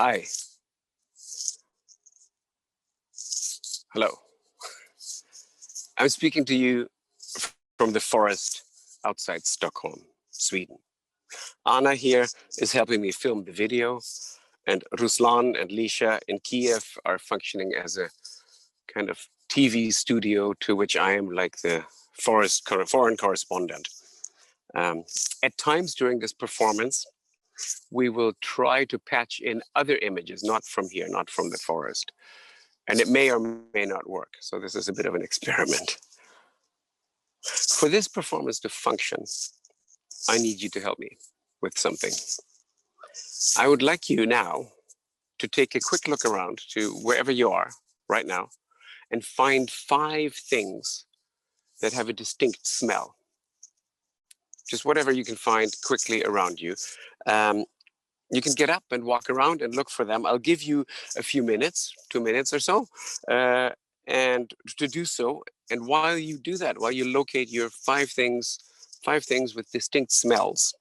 Hi. Hello. I'm speaking to you from the forest outside Stockholm, Sweden. Anna here is helping me film the video, and Ruslan and Lisha in Kiev are functioning as a kind of TV studio to which I am like the foreign correspondent. At times during this performance, we will try to patch in other images, not from here, not from the forest. And it may or may not work. So this is a bit of an experiment. For this performance to function, I need you to help me with something. I would like you now to take a quick look around to wherever you are right now and find 5 things that have a distinct smell. Just whatever you can find quickly around you. You can get up and walk around and look for them. I'll give you a few minutes, 2 minutes or so, and to do so. And while you do that, while you locate your 5 things with distinct smells,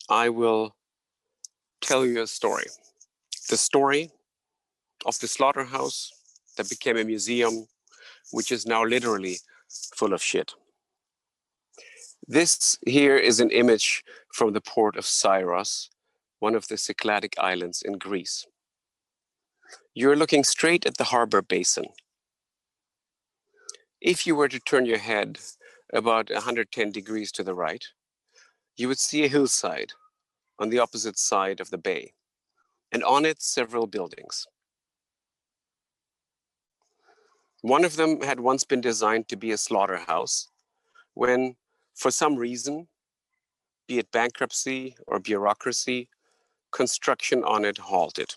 I will tell you a story. The story of the slaughterhouse that became a museum, which is now literally full of shit. This here is an image from the port of Cyrus, one of the Cycladic islands in Greece. You're looking straight at the harbor basin. If you were to turn your head about 110 degrees to the right, you would see a hillside on the opposite side of the bay, and on it several buildings. One of them had once been designed to be a slaughterhouse when, for some reason, be it bankruptcy or bureaucracy, construction on it halted.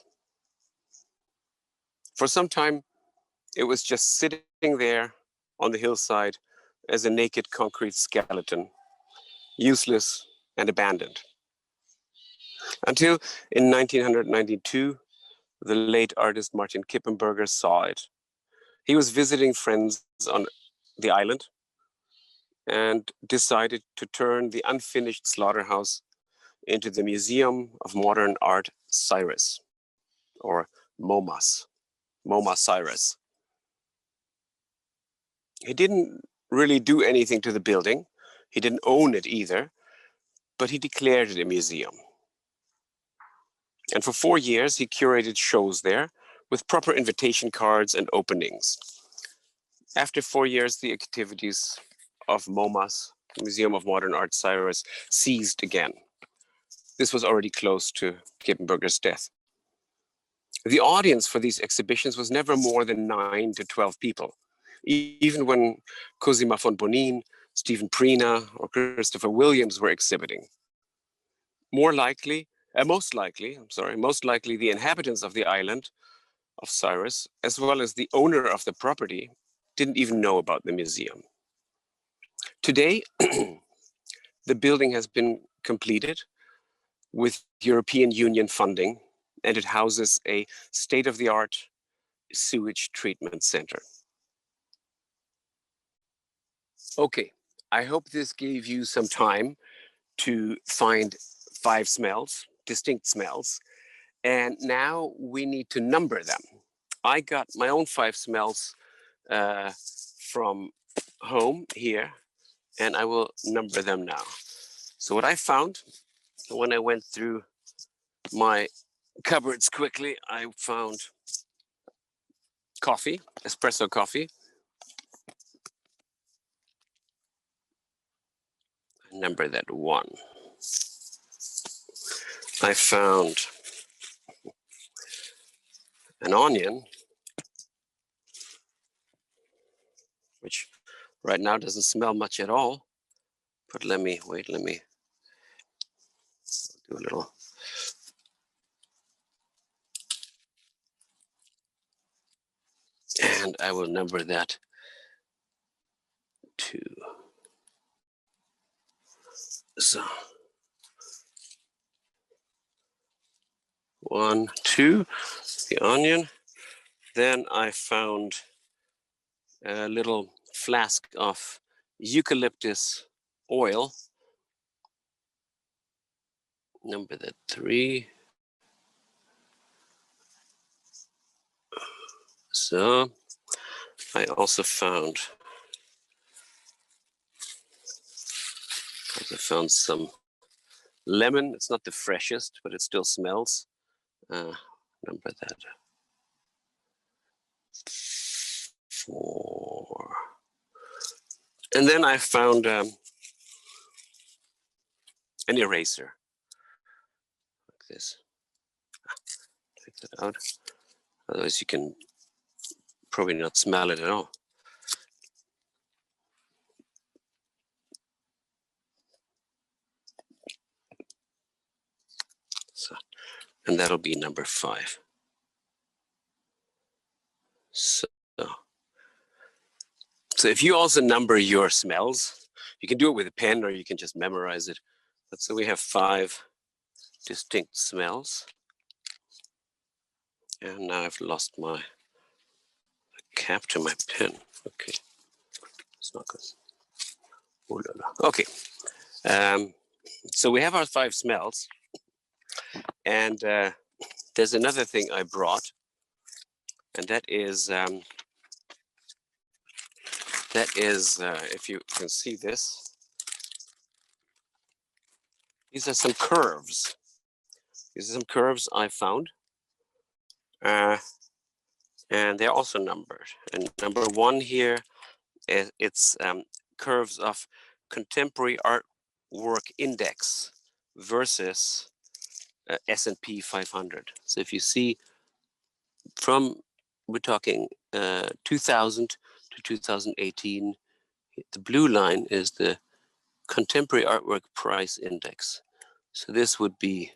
For some time, it was just sitting there on the hillside as a naked concrete skeleton, useless and abandoned. Until in 1992, the late artist Martin Kippenberger saw it. He was visiting friends on the island and decided to turn the unfinished slaughterhouse into the Museum of Modern Art Cyrus, or MoMA Cyrus. He didn't really do anything to the building. He didn't own it either, but he declared it a museum. And for 4 years, he curated shows there with proper invitation cards and openings. After 4 years, the activities of MoMA's, Museum of Modern Art Cyrus, ceased again. This was already close to Kippenberger's death. The audience for these exhibitions was never more than 9 to 12 people, even when Cosima von Bonin, Stephen Prina, or Christopher Williams were exhibiting. Most likely, the inhabitants of the island of Cyrus, as well as the owner of the property, didn't even know about the museum. Today, the building has been completed with European Union funding, and it houses a state-of-the-art sewage treatment center. Okay, I hope this gave you some time to find 5 smells, distinct smells, and now we need to number them. I got my own 5 smells from home here, and I will number them now. So what I found when I went through my cupboards quickly, I found coffee, espresso coffee. I number that 1. I found an onion, which right now doesn't smell much at all, but let me do a little. And I will number that 2. So 1, 2, the onion. Then I found a little flask of eucalyptus oil. Number that 3. So I also found some lemon. It's not the freshest, but it still smells. Number that. 4. And then I found an eraser like this. Take that out. Otherwise you can probably not smell it at all. So, and that'll be number 5. So if you also number your smells, you can do it with a pen or you can just memorize it. But so we have 5 distinct smells. And now I've lost my cap to my pen. Okay, it's not good. Oh, la, la. Okay, so we have our 5 smells. And there's another thing I brought. And that is, if you can see this, these are some curves. These are some curves I found. And they're also numbered. And number 1 here, it's curves of contemporary artwork index versus S&P 500. So if you see we're talking 2000 to 2018, the blue line is the contemporary artwork price index. So this would be,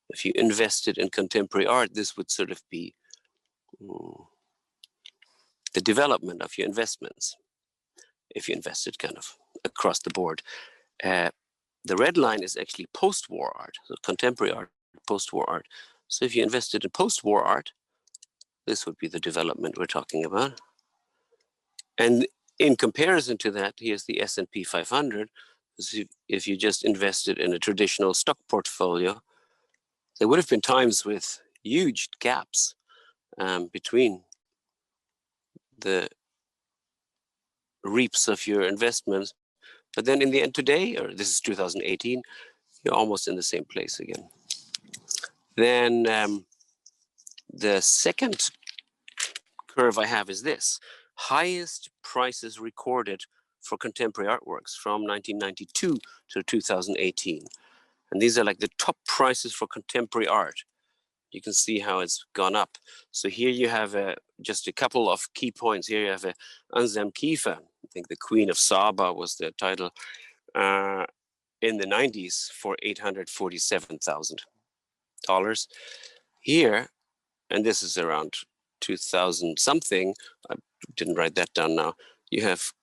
if you invested in contemporary art, this would sort of be the development of your investments, if you invested kind of across the board. The red line is actually post-war art, so contemporary art, post-war art. So if you invested in post-war art, this would be the development we're talking about. And in comparison to that, here's the S&P 500. So if you just invested in a traditional stock portfolio, there would have been times with huge gaps between the reaps of your investments. But then in the end today, or this is 2018, you're almost in the same place again. Then the second curve I have is this: highest prices recorded for contemporary artworks from 1992 to 2018. And these are like the top prices for contemporary art. You can see how it's gone up. So here you have just a couple of key points. Here you have a Anzem Kifa. I think the Queen of Saba was the title in the 90s for $847,000. Here, and this is around 2000 something, I didn't write that down now, you have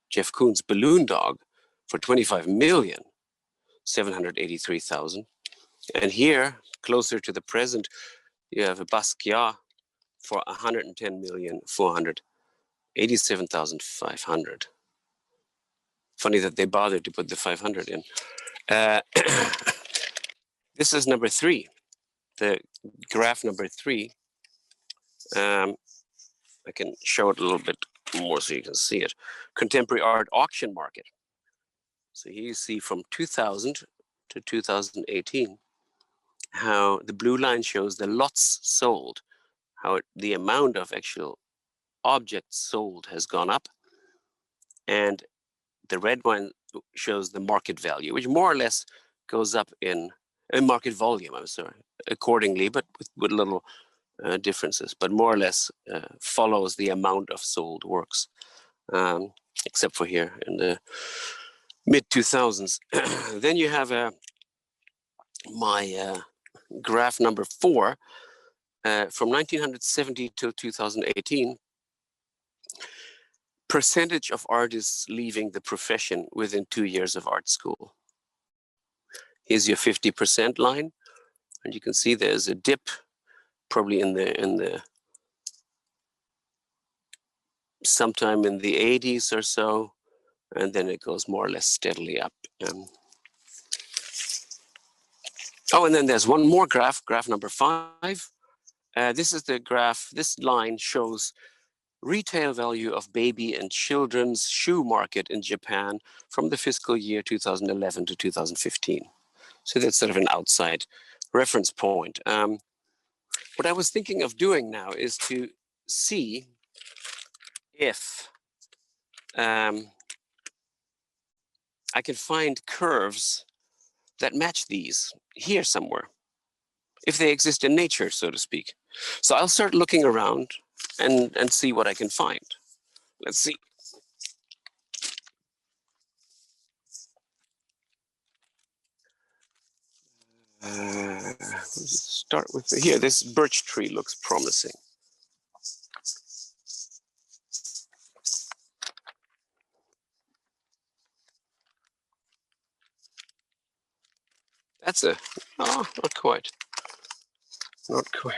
Jeff Koons' Balloon Dog for $25,783,000. And here, closer to the present, you have a Basquiat for $110,487,500. Funny that they bothered to put the 500 in. This is number 3, the graph number 3. I can show it a little bit more so you can see it. Contemporary art auction market. So here you see from 2000 to 2018, how the blue line shows the lots sold, how the amount of actual objects sold has gone up. And the red one shows the market value, which more or less goes up in market volume, I'm sorry, accordingly, but with little differences, but more or less follows the amount of sold works, except for here in the mid 2000s. Then you have my graph number 4, from 1970 till 2018, percentage of artists leaving the profession within 2 years of art school. Here's your 50% line, and you can see there's a dip, probably in the sometime in the 80s or so, and then it goes more or less steadily up. Oh, and then there's one more graph, graph number 5. This is the graph. This line shows retail value of baby and children's shoe market in Japan from the fiscal year 2011 to 2015. So that's sort of an outside reference point. What I was thinking of doing now is to see if I can find curves that match these here somewhere, if they exist in nature, so to speak. So I'll start looking around and see what I can find. Let's see. Let's start with here. This birch tree looks promising. That's a, oh, not quite. Not quite.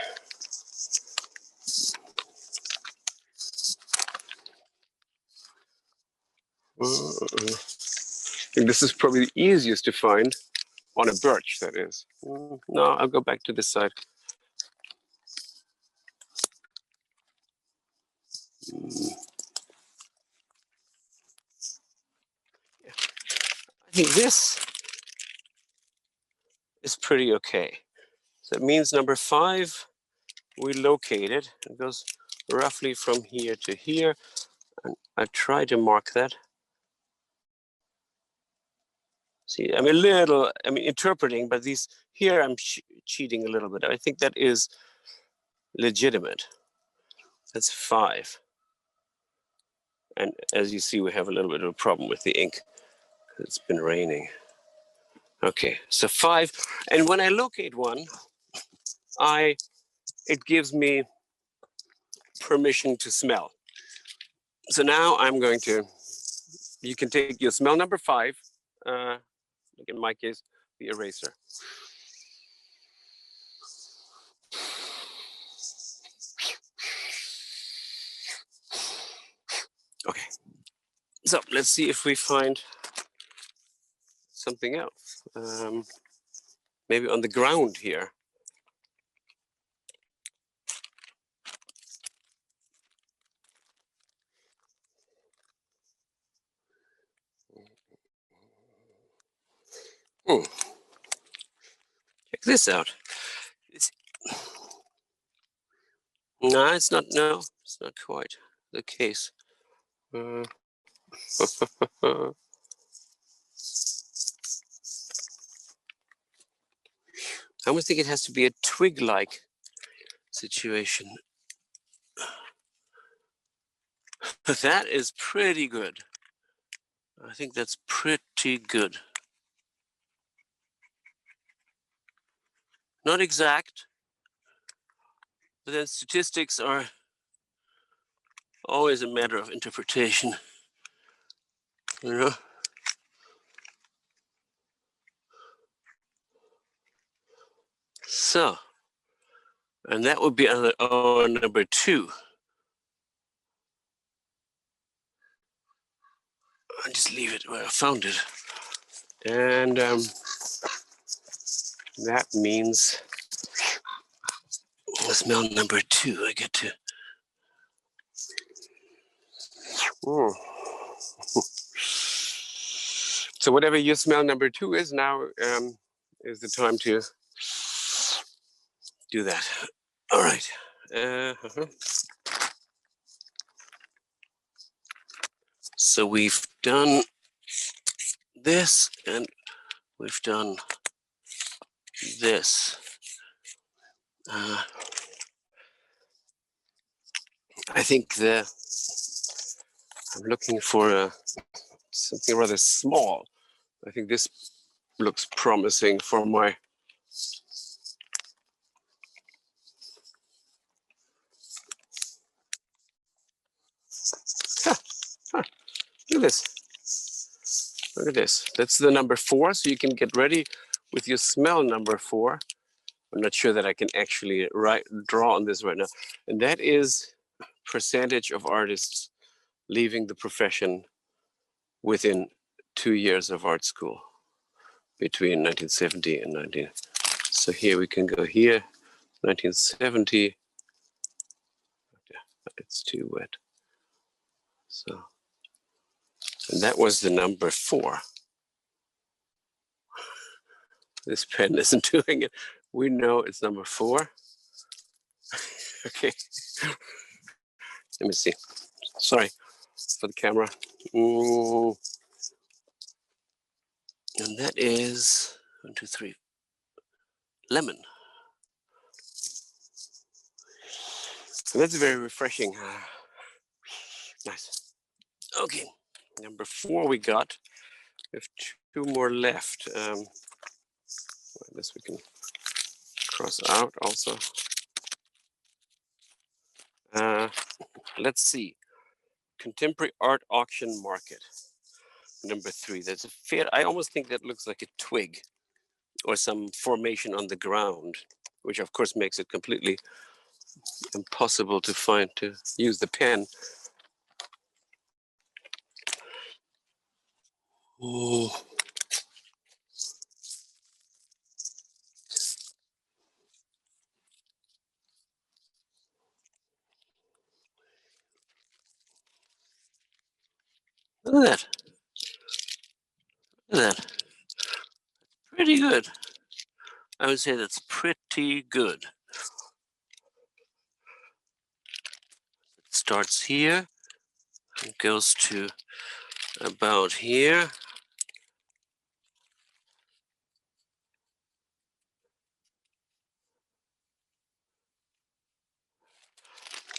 I think this is probably the easiest to find on a birch, that is. No, I'll go back to this side. I think this is pretty okay. So it means number 5, we located. It goes roughly from here to here. And I try to mark that. See, I'm a little, interpreting, but these here I'm cheating a little bit. I think that is legitimate. That's 5. And as you see, we have a little bit of a problem with the ink. It's been raining. Okay, so 5. And when I locate one, it gives me permission to smell. So now I'm going to, you can take your smell number 5, like in my case, the eraser. Okay, so let's see if we find something else. Maybe on the ground here. Check this out. No, it's not. No, it's not quite the case. I almost think it has to be a twig-like situation. That is pretty good. I think that's pretty good. Not exact, but then statistics are always a matter of interpretation, you know? So, and that would be on number 2. I'll just leave it where I found it. And that means smell number 2, I get to. So whatever your smell number 2 is now, is the time to do that. All right. So we've done this and we've done this. I think I'm looking for something rather small. I think this looks promising for my look at this. Look at this. That's the number 4, so you can get ready with your smell number 4. I'm not sure that I can actually draw on this right now. And that is percentage of artists leaving the profession within 2 years of art school, between 1970 and 19. So here we can go here, 1970 It's too wet. So, and that was the number 4. This pen isn't doing it. We know it's number 4. Okay. Let me see. Sorry for the camera. And that is 1, 2, 3. Lemon. So that's very refreshing. Nice. Okay. Number 4 we got. We have 2 more left. This we can cross out also. Let's see. Contemporary art auction market. Number 3. That's a fair. I almost think that looks like a twig or some formation on the ground, which of course makes it completely impossible to find to use the pen. Oh. Look at that. Look at that. Pretty good. I would say that's pretty good. It starts here and goes to about here.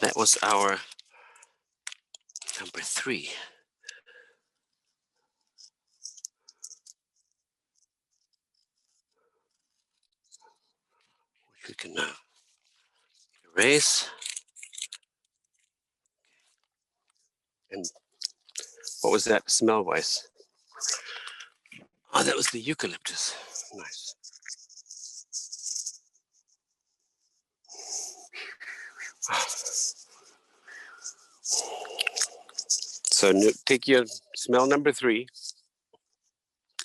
That was our number 3. Which we can now erase. And what was that smell-wise? Oh, that was the eucalyptus. Nice. So take your smell number 3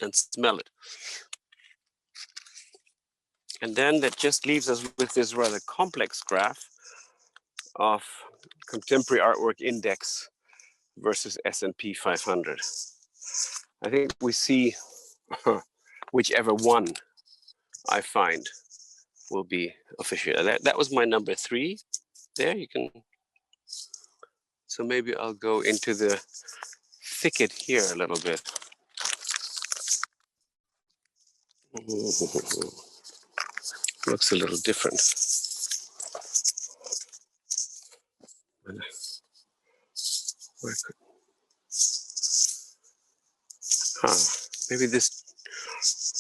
and smell it. And then that just leaves us with this rather complex graph of contemporary artwork index versus S&P 500. I think we see whichever one I find will be official. That was my number 3. There you can. So maybe I'll go into the thicket here a little bit. Looks a little different. Maybe this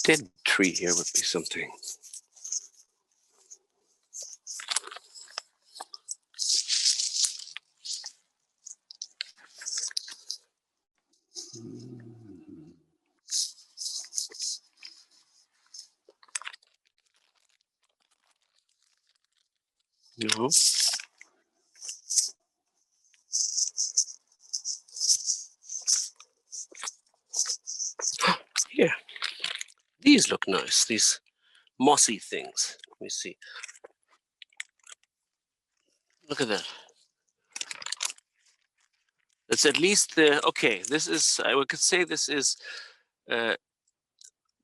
dead tree here would be something. No. Yeah, these look nice, these mossy things. Let me see. Look at that. That's at least the, okay, this is, I could say this is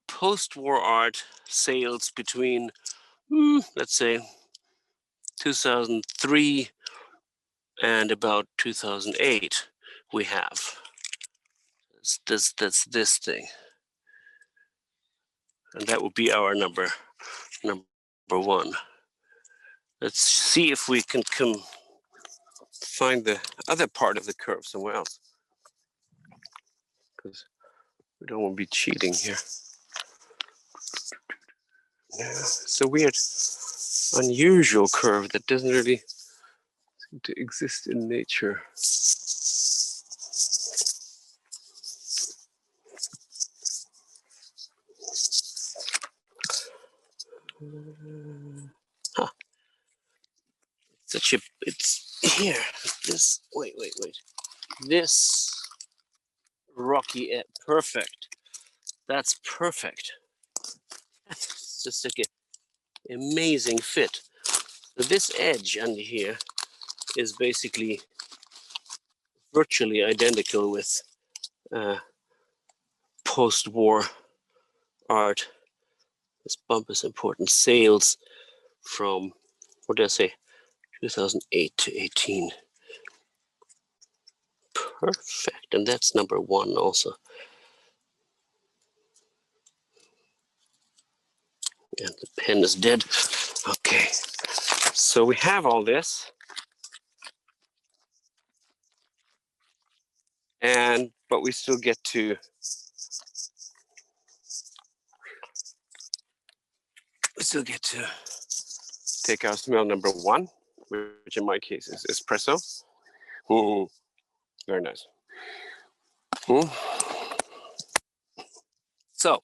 post-war art sales between, let's say, 2003 and about 2008 we have. That's this thing. And that would be our number 1. Let's see if we can find the other part of the curve somewhere else, because we don't want to be cheating here. Yeah, it's a weird, unusual curve that doesn't really seem to exist in nature. Huh. It's here. This, wait. This rocky edge, perfect. That's perfect. That's just like an amazing fit. So this edge under here is basically virtually identical with post-war art. This bump is important. Sales from, what did I say, 2008 to 18. Perfect, and that's number 1 also. And the pen is dead. Okay, so we have all this. But we still get to take our smell number 1, which in my case is espresso. Ooh, very nice. Ooh. So,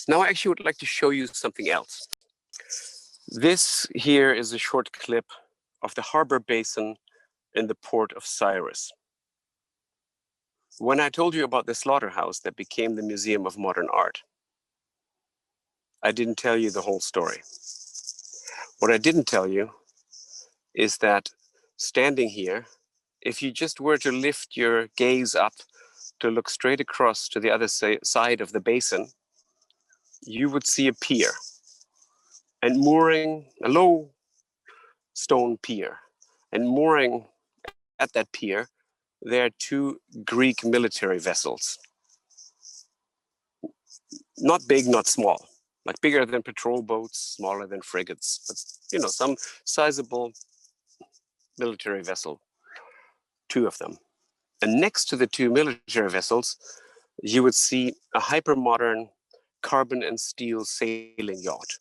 now I actually would like to show you something else. This here is a short clip of the harbor basin in the port of Cyrus. When I told you about the Slaughterhouse that became the Museum of Modern Art, I didn't tell you the whole story. What I didn't tell you is that standing here, if you just were to lift your gaze up to look straight across to the other side of the basin, you would see a pier, and mooring, a low stone pier, and mooring at that pier, there are 2 Greek military vessels. Not big, not small, like bigger than patrol boats, smaller than frigates, but some sizable military vessel, 2 of them. And next to the 2 military vessels, you would see a hyper-modern carbon and steel sailing yacht,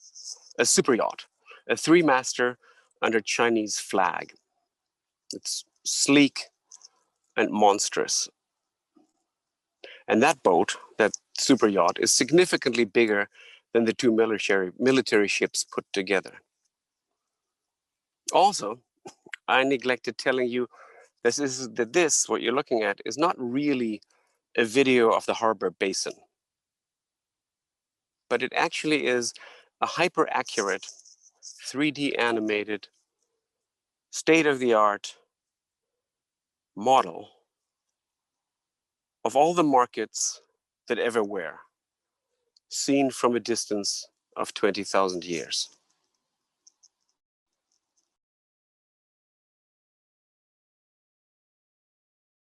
a super yacht, a 3-master under Chinese flag. It's sleek and monstrous. And that boat, that super yacht, is significantly bigger than the 2 military ships put together. Also, I neglected telling you that what you're looking at, is not really a video of the harbor basin, but it actually is a hyper-accurate, 3D animated, state-of-the-art model of all the markets that ever were, seen from a distance of 20,000 years.